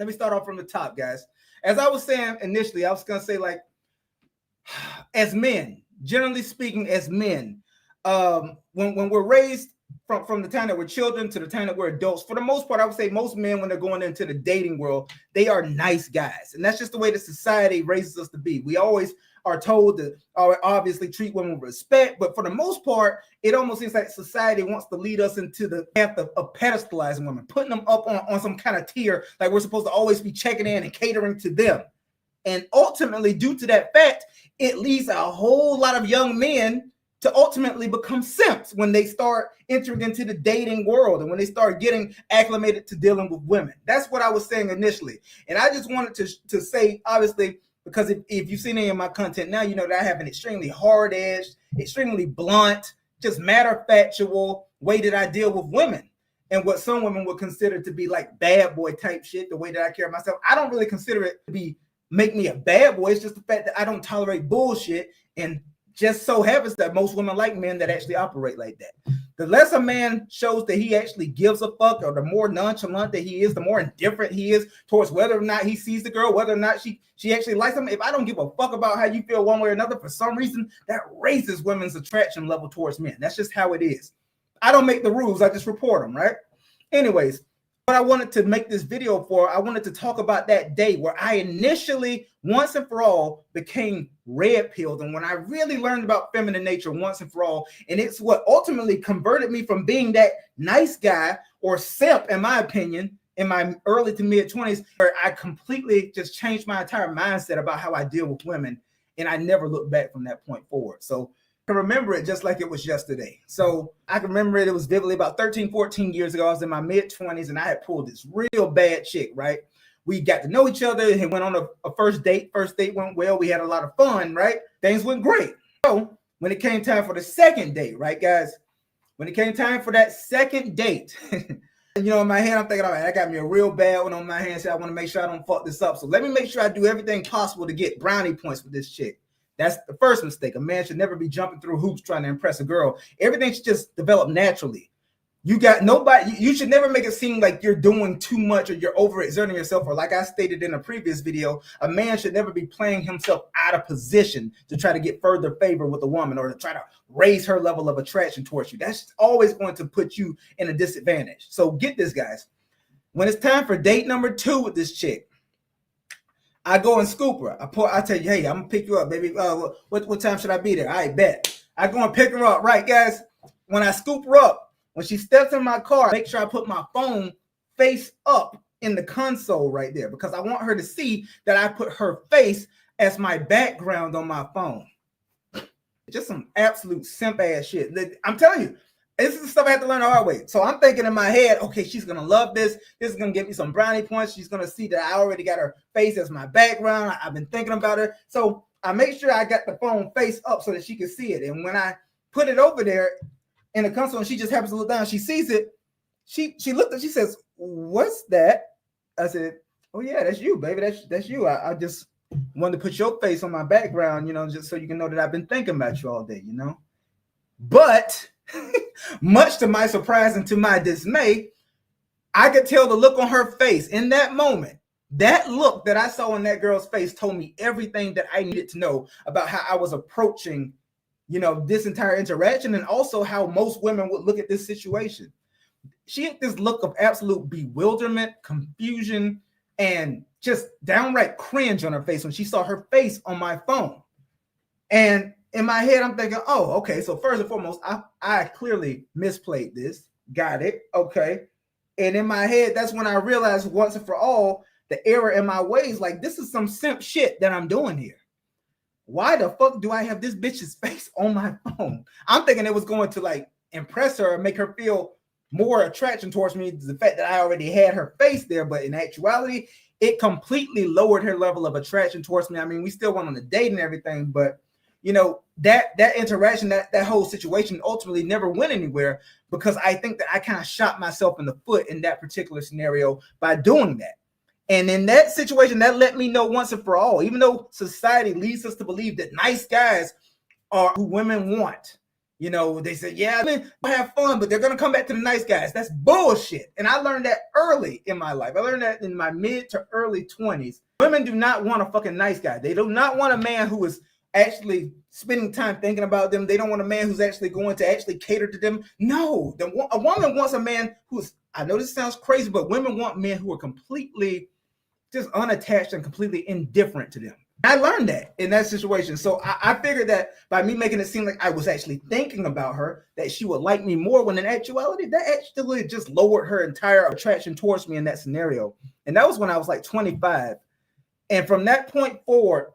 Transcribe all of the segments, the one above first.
let me start off from the top, guys. As I was saying initially, I was going to say, like, as men, generally speaking, as men, when we're raised from the time that we're children to the time that we're adults, for the most part, I would say most men, when they're going into the dating world, they are nice guys. And that's just the way the society raises us to be. We always are told to obviously treat women with respect, but for the most part, it almost seems like society wants to lead us into the path of pedestalizing women, putting them up on some kind of tier, like we're supposed to always be checking in and catering to them. And ultimately, due to that fact, it leads a whole lot of young men to ultimately become simps when they start entering into the dating world and when they start getting acclimated to dealing with women. That's what I was saying initially. And I just wanted to say, obviously, because if you've seen any of my content now, you know that I have an extremely hard-edged, extremely blunt, just matter-of-factual way that I deal with women. And what some women would consider to be like bad boy type shit, the way that I carry myself, I don't really consider it to make me a bad boy. It's just the fact that I don't tolerate bullshit, and just so happens that most women like men that actually operate like that. The less a man shows that he actually gives a fuck, or the more nonchalant that he is, the more indifferent he is towards whether or not he sees the girl, whether or not she actually likes him. If I don't give a fuck about how you feel one way or another, for some reason, that raises women's attraction level towards men. That's just how it is. I don't make the rules, I just report them, right? Anyways, what I wanted to make this video for, I wanted to talk about that day where I initially, once and for all, became red-pilled, and when I really learned about feminine nature once and for all, and it's what ultimately converted me from being that nice guy or simp, in my opinion, in my early to mid-20s, where I completely just changed my entire mindset about how I deal with women, and I never looked back from that point forward. So I remember it just like it was yesterday. So I can remember it was vividly about 13, 14 years ago. I was in my mid-20s, and I had pulled this real bad chick, right? We got to know each other and went on a first date. First date went well. We had a lot of fun, right? Things went great. So when it came time for the second date, right, guys? When it came time for that second date, you know, in my head, I'm thinking, all right, I got me a real bad one on my hands. So I want to make sure I don't fuck this up. So let me make sure I do everything possible to get brownie points with this chick. That's the first mistake. A man should never be jumping through hoops trying to impress a girl. Everything should just develop naturally. You got nobody. You should never make it seem like you're doing too much or you're overexerting yourself. Or like I stated in a previous video, a man should never be playing himself out of position to try to get further favor with a woman or to try to raise her level of attraction towards you. That's always going to put you in a disadvantage. So get this, guys. When it's time for date number 2 with this chick, I go and scoop her. I tell you, hey, I'm gonna pick you up, baby. What time should I be there? I bet. I go and pick her up, right, guys? When I scoop her up, when she steps in my car, make sure I put my phone face up in the console right there, because I want her to see that I put her face as my background on my phone. Just some absolute simp ass shit. I'm telling you, this is the stuff I have to learn the hard way. So I'm thinking in my head, okay, she's going to love this. This is going to give me some brownie points. She's going to see that I already got her face as my background. I've been thinking about her. So I make sure I got the phone face up so that she can see it. And when I put it over there in the console and she just happens to look down, she sees it. She looked and she says, "What's that?" I said, "Oh yeah, that's you, baby. That's you. I just wanted to put your face on my background, you know, just so you can know that I've been thinking about you all day, you know." But much to my surprise and to my dismay, I could tell the look on her face in that moment. That look that I saw in that girl's face told me everything that I needed to know about how I was approaching, you know, this entire interaction, and also how most women would look at this situation. She had this look of absolute bewilderment, confusion, and just downright cringe on her face when she saw her face on my phone. And in my head, I'm thinking, oh, okay. So first and foremost, I clearly misplayed this. Got it. Okay. And in my head, that's when I realized once and for all the error in my ways. Like, this is some simp shit that I'm doing here. Why the fuck do I have this bitch's face on my phone? I'm thinking it was going to like impress her and make her feel more attraction towards me, the fact that I already had her face there. But in actuality, it completely lowered her level of attraction towards me. I mean, we still went on a date and everything, but you know, that interaction, that whole situation ultimately never went anywhere, because I think that I kind of shot myself in the foot in that particular scenario by doing that. And in that situation, that let me know once and for all, even though society leads us to believe that nice guys are who women want, You know, they said, yeah, I mean, I have fun, but they're going to come back to the nice guys. That's bullshit. And I learned that early in my life. I learned that in my mid to early 20s. Women do not want a fucking nice guy. They do not want a man who is actually spending time thinking about them. They don't want a man who's actually going to actually cater to them. No, a woman wants a man who's, I know this sounds crazy, but women want men who are completely just unattached and completely indifferent to them. I learned that in that situation. So I figured that by me making it seem like I was actually thinking about her, that she would like me more, when in actuality, that actually just lowered her entire attraction towards me in that scenario. And that was when I was like 25. And from that point forward,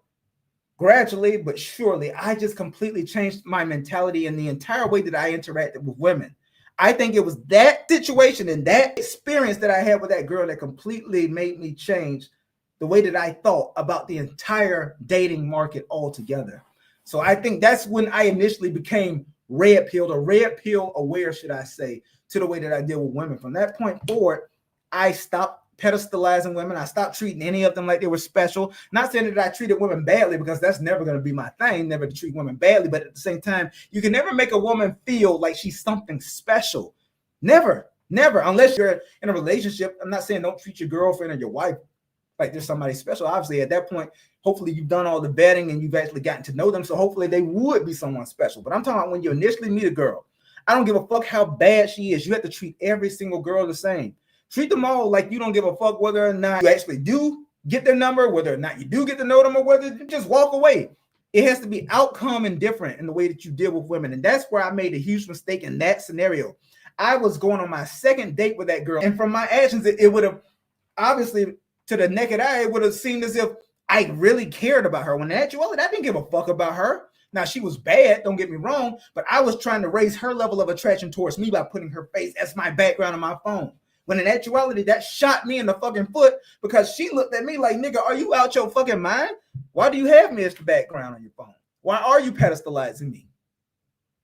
gradually but surely, I just completely changed my mentality and the entire way that I interacted with women. I think it was that situation and that experience that I had with that girl that completely made me change the way that I thought about the entire dating market altogether. So I think that's when I initially became red pilled, or red pill aware, should I say, to the way that I deal with women. From that point forward, I stopped pedestalizing women. I stopped treating any of them like they were special. Not saying that I treated women badly, because that's never going to be my thing, never to treat women badly. But at the same time, you can never make a woman feel like she's something special. Never, unless you're in a relationship. I'm not saying don't treat your girlfriend or your wife like there's somebody special. Obviously, at that point, hopefully you've done all the vetting and you've actually gotten to know them. So hopefully they would be someone special. But I'm talking about when you initially meet a girl. I don't give a fuck how bad she is. You have to treat every single girl the same. Treat them all like you don't give a fuck whether or not you actually do get their number, whether or not you do get to know them, or whether you just walk away. It has to be outcome and different in the way that you deal with women. And that's where I made a huge mistake in that scenario. I was going on my second date with that girl. And from my actions, it would have obviously, to the naked eye, it would have seemed as if I really cared about her. When in actuality, I didn't give a fuck about her. Now, she was bad, don't get me wrong, but I was trying to raise her level of attraction towards me by putting her face as my background on my phone. When in actuality, that shot me in the fucking foot, because she looked at me like, nigga, are you out your fucking mind? Why do you have me as the background on your phone? Why are you pedestalizing me?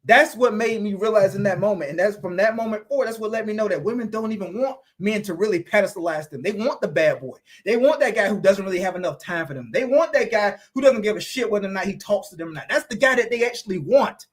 That's what made me realize in that moment. And that's from that moment forward, that's what let me know that women don't even want men to really pedestalize them. They want the bad boy. They want that guy who doesn't really have enough time for them. They want that guy who doesn't give a shit whether or not he talks to them or not. That's the guy that they actually want.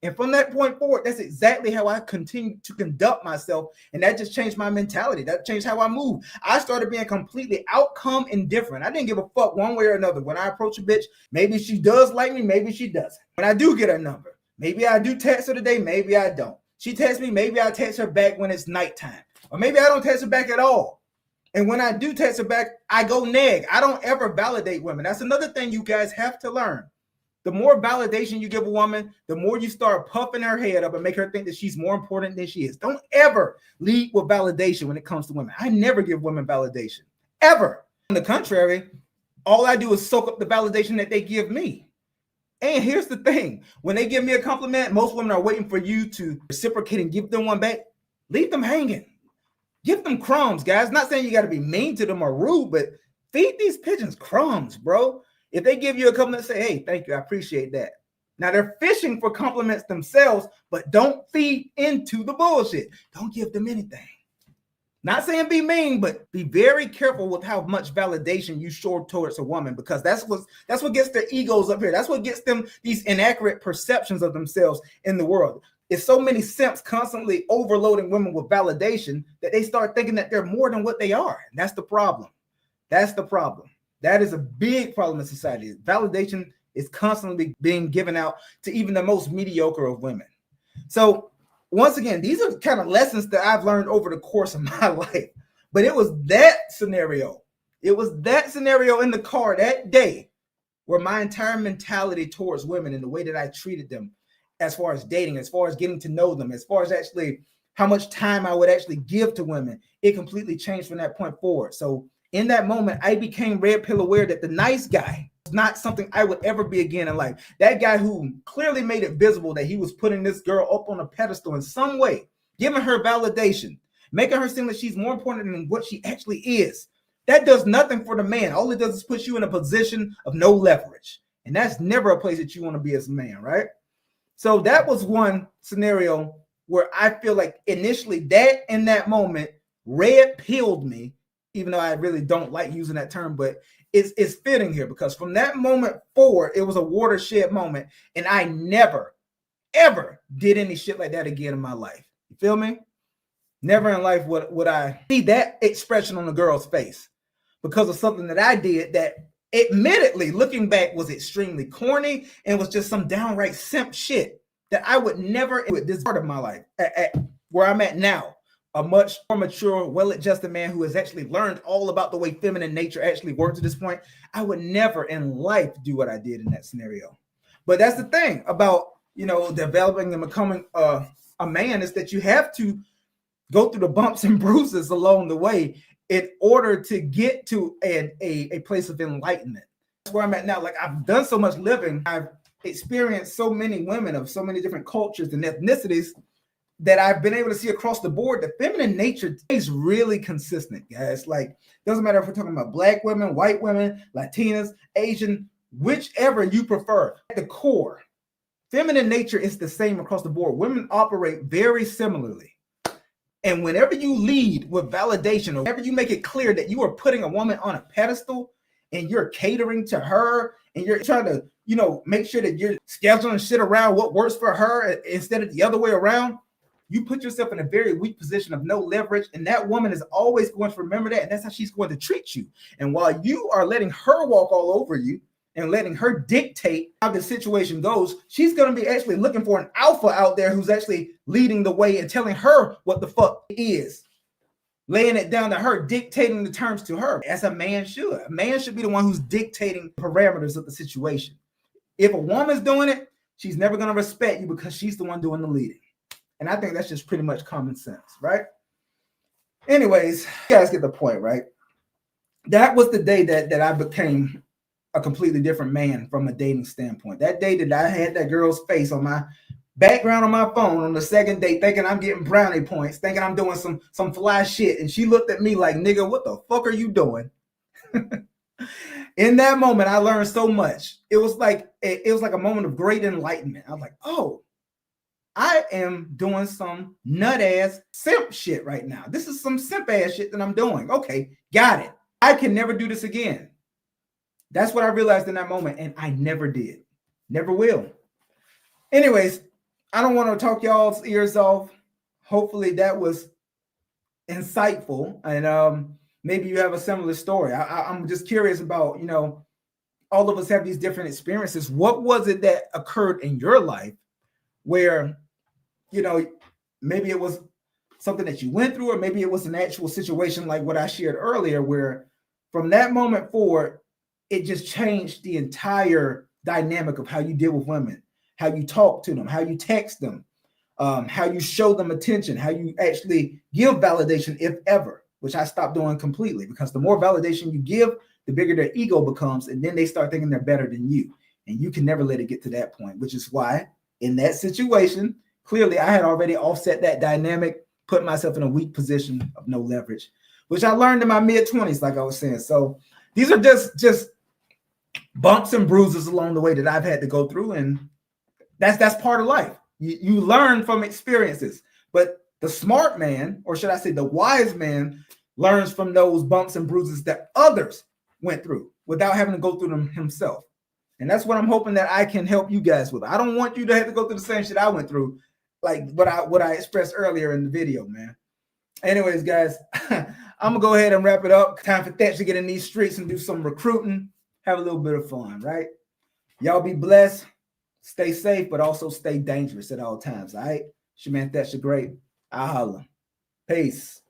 And from that point forward, that's exactly how I continue to conduct myself. And that just changed my mentality. That changed how I move. I started being completely outcome indifferent. I didn't give a fuck one way or another. When I approach a bitch, maybe she does like me, maybe she doesn't. When I do get her number, maybe I do text her today, maybe I don't. She texts me, maybe I text her back when it's nighttime. Or maybe I don't text her back at all. And when I do text her back, I go neg. I don't ever validate women. That's another thing you guys have to learn. The more validation you give a woman, the more you start puffing her head up and make her think that she's more important than she is. Don't ever lead with validation when it comes to women. I never give women validation, ever. On the contrary, all I do is soak up the validation that they give me. And here's the thing. When they give me a compliment, most women are waiting for you to reciprocate and give them one back. Leave them hanging. Give them crumbs, guys. Not saying you got to be mean to them or rude, but feed these pigeons crumbs, bro. If they give you a compliment, say, hey, thank you, I appreciate that. Now, they're fishing for compliments themselves, but don't feed into the bullshit. Don't give them anything. Not saying be mean, but be very careful with how much validation you show towards a woman, because that's what gets their egos up here. That's what gets them these inaccurate perceptions of themselves in the world. It's so many simps constantly overloading women with validation that they start thinking that they're more than what they are. And that's the problem. That's the problem. That is a big problem in society. Validation is constantly being given out to even the most mediocre of women. So once again, these are kind of lessons that I've learned over the course of my life. But it was that scenario. It was that scenario in the car that day where my entire mentality towards women and the way that I treated them, as far as dating, as far as getting to know them, as far as actually how much time I would actually give to women, it completely changed from that point forward. So in that moment, I became red pill aware that the nice guy was not something I would ever be again in life. That guy who clearly made it visible that he was putting this girl up on a pedestal in some way, giving her validation, making her seem like she's more important than what she actually is. That does nothing for the man. All it does is put you in a position of no leverage. And that's never a place that you want to be as a man, right? So that was one scenario where I feel like initially that in that moment red pilled me, even though I really don't like using that term, but it's fitting here, because from that moment forward, it was a watershed moment. And I never, ever did any shit like that again in my life. You feel me? Never in life would I see that expression on a girl's face because of something that I did that, admittedly, looking back, was extremely corny and was just some downright simp shit that I would never, with this part of my life, at where I'm at now, a much more mature, well-adjusted man who has actually learned all about the way feminine nature actually works at this point, I would never in life do what I did in that scenario. But that's the thing about, developing and becoming a man, is that you have to go through the bumps and bruises along the way in order to get to a place of enlightenment. That's where I'm at now. Like, I've done so much living. I've experienced so many women of so many different cultures and ethnicities that I've been able to see across the board that feminine nature is really consistent, guys. Like, doesn't matter if we're talking about black women, white women, Latinas, Asian, whichever you prefer. At the core, feminine nature is the same across the board. Women operate very similarly. And whenever you lead with validation, or whenever you make it clear that you are putting a woman on a pedestal and you're catering to her and you're trying to, make sure that you're scheduling shit around what works for her instead of the other way around, you put yourself in a very weak position of no leverage. And that woman is always going to remember that. And that's how she's going to treat you. And while you are letting her walk all over you and letting her dictate how the situation goes, she's going to be actually looking for an alpha out there who's actually leading the way and telling her what the fuck it is, laying it down to her, dictating the terms to her, as a man should. A man should be the one who's dictating parameters of the situation. If a woman's doing it, she's never going to respect you because she's the one doing the leading. And I think that's just pretty much common sense, right? Anyways, you guys get the point, right? That was the day that I became a completely different man from a dating standpoint. That day that I had that girl's face on my background on my phone on the second date, thinking I'm getting brownie points, thinking I'm doing some fly shit. And she looked at me like, nigga, what the fuck are you doing? In that moment, I learned so much. It was like a moment of great enlightenment. I was like, oh, I am doing some nut ass simp shit right now. This is some simp ass shit that I'm doing. Okay, got it. I can never do this again. That's what I realized in that moment, and I never did. Never will. Anyways, I don't want to talk y'all's ears off. Hopefully that was insightful, and maybe you have a similar story. I'm just curious about, all of us have these different experiences. What was it that occurred in your life where, maybe it was something that you went through, or maybe it was an actual situation like what I shared earlier, where from that moment forward, it just changed the entire dynamic of how you deal with women, how you talk to them, how you text them, how you show them attention, how you actually give validation, if ever, which I stopped doing completely, because the more validation you give, the bigger their ego becomes, and then they start thinking they're better than you. And you can never let it get to that point, which is why in that situation, clearly I had already offset that dynamic, put myself in a weak position of no leverage, which I learned in my mid-20s, like I was saying. So these are just bumps and bruises along the way that I've had to go through, and that's part of life. You learn from experiences, but the smart man, or should I say the wise man, learns from those bumps and bruises that others went through without having to go through them himself. And that's what I'm hoping that I can help you guys with. I don't want you to have to go through the same shit I went through, like what I expressed earlier in the video, man. Anyways, guys, I'm gonna go ahead and wrap it up. Time for Thatch to get in these streets and do some recruiting, have a little bit of fun, right? Y'all be blessed, stay safe, but also stay dangerous at all times, all right? It's your man Thatch the Great. I'll holla. Peace.